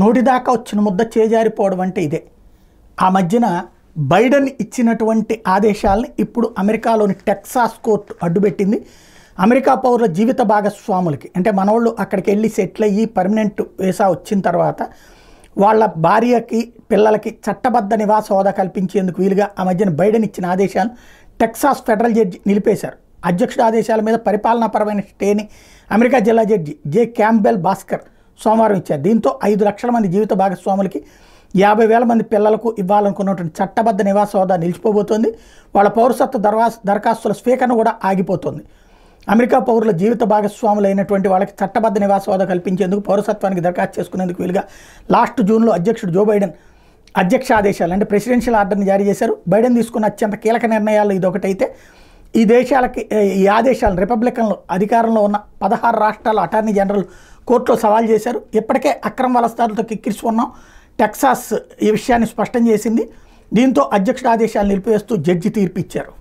నోటిదాకా వచ్చిన ముద్ద చేజారిపోవడం అంటే ఇదే. ఆ మధ్యన బైడెన్ ఇచ్చినటువంటి ఆదేశాలని ఇప్పుడు అమెరికాలోని టెక్సాస్ కోర్టు అడ్డుపెట్టింది. అమెరికా పౌరుల జీవిత భాగస్వాములకి, అంటే మనోళ్ళు అక్కడికి వెళ్ళి సెటిల్ అయ్యి పర్మనెంట్ వీసా వచ్చిన తర్వాత వాళ్ళ భార్యకి పిల్లలకి చట్టబద్ధ నివాస హోదా కల్పించేందుకు వీలుగా ఆ మధ్యన బైడెన్ ఇచ్చిన ఆదేశాలను టెక్సాస్ ఫెడరల్ జడ్జి నిలిపేశారు. అధ్యక్షుడి ఆదేశాల మీద పరిపాలనాపరమైన స్టేని అమెరికా జిల్లా జడ్జి జే క్యాంబెల్ భాస్కర్ సోమవారం ఇచ్చారు. దీంతో 5 లక్షల మంది జీవిత భాగస్వాములకి 50,000 మంది పిల్లలకు ఇవ్వాలనుకున్నటువంటి చట్టబద్ధ నివాస హోదా నిలిచిపోబోతోంది. వాళ్ళ పౌరసత్వ దరఖాస్తుల స్వీకరణ కూడా ఆగిపోతుంది. అమెరికా పౌరుల జీవిత భాగస్వాములైనటువంటి వాళ్ళకి చట్టబద్ధ నివాస హోదా కల్పించేందుకు పౌరసత్వానికి దరఖాస్తు చేసుకునేందుకు వీలుగా లాస్ట్ జూన్లో అధ్యక్షుడు జో బైడెన్ అధ్యక్ష ఆదేశాలు అంటే ప్రెసిడెన్షియల్ ఆర్డర్ని జారీ చేశారు. బైడెన్ తీసుకున్న అత్యంత కీలక నిర్ణయాలు ఇదొకటైతే ఈ దేశాలకి ఈ ఆదేశాలను రిపబ్లికన్లు అధికారంలో ఉన్న 16 రాష్ట్రాల అటార్నీ జనరల్ కోర్టులో సవాల్ చేశారు. ఇప్పటికే అక్రమ వలసదారులతో కిక్కిరిస్తున్నాం టెక్సాస్ ఈ విషయాన్ని స్పష్టం చేసింది. దీంతో అధ్యక్షుడి ఆదేశాలు నిలిపివేస్తూ జడ్జి తీర్పు ఇచ్చారు.